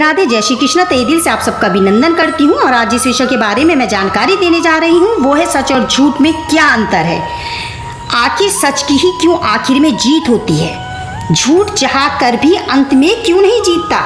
राधे, जय श्री कृष्ण। तहे दिल से आप सबका अभिनंदन करती हूँ और आज जिस विषय के बारे में मैं जानकारी देने जा रही हूँ वो है सच और झूठ में क्या अंतर है। आखिर सच की ही क्यों आखिर में जीत होती है, झूठ चाह कर भी अंत में क्यों नहीं जीतता।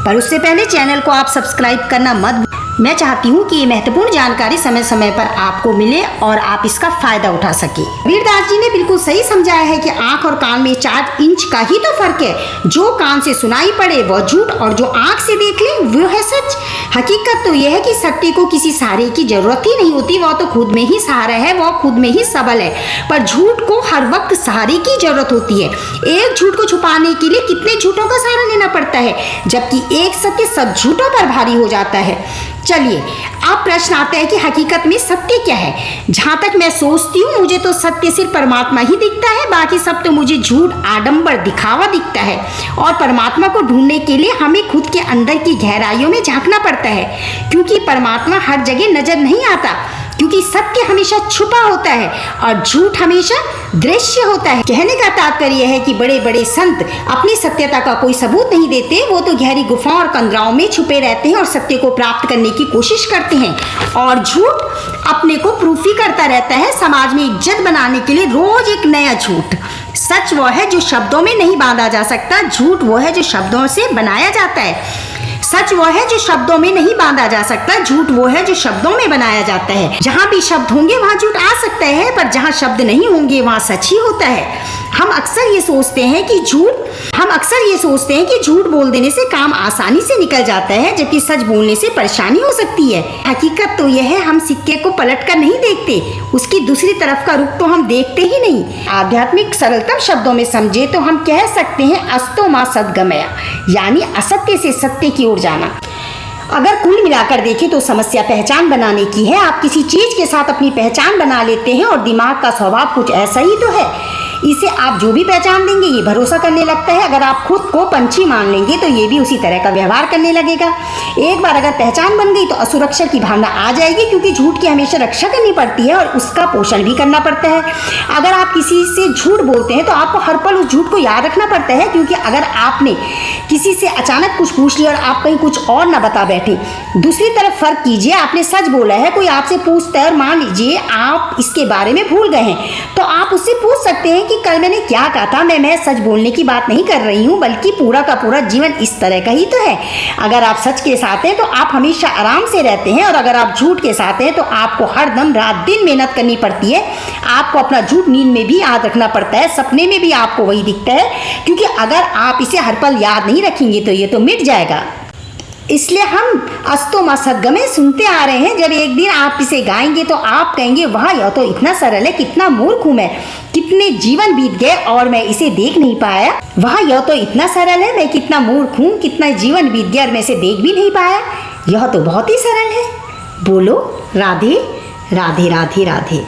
पर उससे पहले चैनल को आप सब्सक्राइब करना मत। मैं चाहती हूँ कि ये महत्वपूर्ण जानकारी समय समय पर आपको मिले और आप इसका फायदा उठा सके। वीरदास जी ने बिल्कुल सही समझाया है कि आंख और कान में 4 इंच का ही तो फर्क है। जो कान से सुनाई पड़े वह झूठ और जो आंख से देख ले वो है सच। हकीकत तो यह है कि सत्य को किसी सहारे की जरूरत ही नहीं होती, वह तो खुद में ही सहारा है, वह खुद में ही सबल है। पर झूठ को हर वक्त सहारे की जरूरत होती है। एक झूठ को छुपाने के लिए कितने झूठों का सहारा लेना पड़ता है, जबकि एक सत्य सब झूठों पर भारी हो जाता है। चलिए अब प्रश्न आता है कि हकीकत में सत्य क्या है। जहां तक मैं सोचती हूँ मुझे तो सत्य सिर्फ परमात्मा ही दिखता है, बाकी सब तो मुझे झूठ, आडंबर, दिखावा दिखता है। और परमात्मा को ढूंढने के लिए हमें खुद के अंदर की गहराइयों में झांकना पड़ता है, क्योंकि परमात्मा हर जगह नजर नहीं आता, क्योंकि सत्य हमेशा छुपा होता है और झूठ हमेशा दृश्य होता है। कहने का तात्पर्य है कि बड़े बड़े संत अपनी सत्यता का कोई सबूत नहीं देते, वो तो गहरी गुफाओं और कंदराओं में छुपे रहते हैं और सत्य को प्राप्त करने की कोशिश करते हैं। और झूठ अपने को प्रूफ ही करता रहता है, समाज में इज्जत बनाने के लिए रोज एक नया झूठ। सच वो है जो शब्दों में नहीं बांधा जा सकता, झूठ वो है जो शब्दों से बनाया जाता है। सच वो है जो शब्दों में नहीं बांधा जा सकता, झूठ वो है जो शब्दों में बनाया जाता है। जहाँ भी शब्द होंगे वहाँ झूठ आ सकता है, पर जहाँ शब्द नहीं होंगे वहाँ सच ही होता है। हम अक्सर ये सोचते हैं कि झूठ बोल देने से काम आसानी से निकल जाता है, जबकि सच बोलने से परेशानी हो सकती है। हकीकत तो यह है हम सिक्के को पलट कर नहीं देखते, उसकी दूसरी तरफ का रुख तो हम देखते ही नहीं। आध्यात्मिक सरलतम शब्दों में समझे तो हम कह सकते हैं अस्तो मा सद्गमया, यानी असत्य से सत्य की ओर जाना। अगर कुल मिलाकर देखें तो समस्या पहचान बनाने की है। आप किसी चीज के साथ अपनी पहचान बना लेते हैं और दिमाग का स्वभाव कुछ ऐसा ही तो है, इसे आप जो भी पहचान देंगे ये भरोसा करने लगता है। अगर आप खुद को पंछी मान लेंगे तो ये भी उसी तरह का व्यवहार करने लगेगा। एक बार अगर पहचान बन गई तो असुरक्षा की भावना आ जाएगी, क्योंकि झूठ की हमेशा रक्षा करनी पड़ती है और उसका पोषण भी करना पड़ता है। अगर आप किसी से झूठ बोलते हैं तो आपको हर पल उस झूठ को याद रखना पड़ता है, क्योंकि अगर आपने किसी से अचानक कुछ पूछ लिया और आप कहीं कुछ और ना बता बैठे। दूसरी तरफ फर्क कीजिए, आपने सच बोला है, कोई आपसे पूछता है और मान लीजिए आप इसके बारे में भूल गए हैं, तो आप उससे पूछ सकते हैं कि कल मैंने क्या कहा था। मैं सच बोलने की बात नहीं कर रही हूँ, बल्कि पूरा का पूरा जीवन इस तरह का ही तो है। अगर आप सच के साथ हैं तो आप हमेशा आराम से रहते हैं, और अगर आप झूठ के साथ हैं तो आपको हर दम रात दिन मेहनत करनी पड़ती है। आपको अपना झूठ नींद में भी याद रखना पड़ता है, सपने में भी आपको वही दिखता है, क्योंकि अगर आप इसे हर पल याद नहीं रखेंगे तो ये तो मिट जाएगा। इसलिए हम अस्तो मा सद्गमय सुनते आ रहे हैं। जब एक दिन आप इसे गाएंगे तो आप कहेंगे वाह, यह तो इतना सरल है, कितना मूर्ख हूं मैं, कितने जीवन बीत गए और मैं इसे देख नहीं पाया। वाह, यह तो इतना सरल है, मैं कितना मूर्ख हूँ, कितना जीवन बीत गया और मैं इसे देख भी नहीं पाया। यह तो बहुत ही सरल है। बोलो राधे राधे राधे राधे।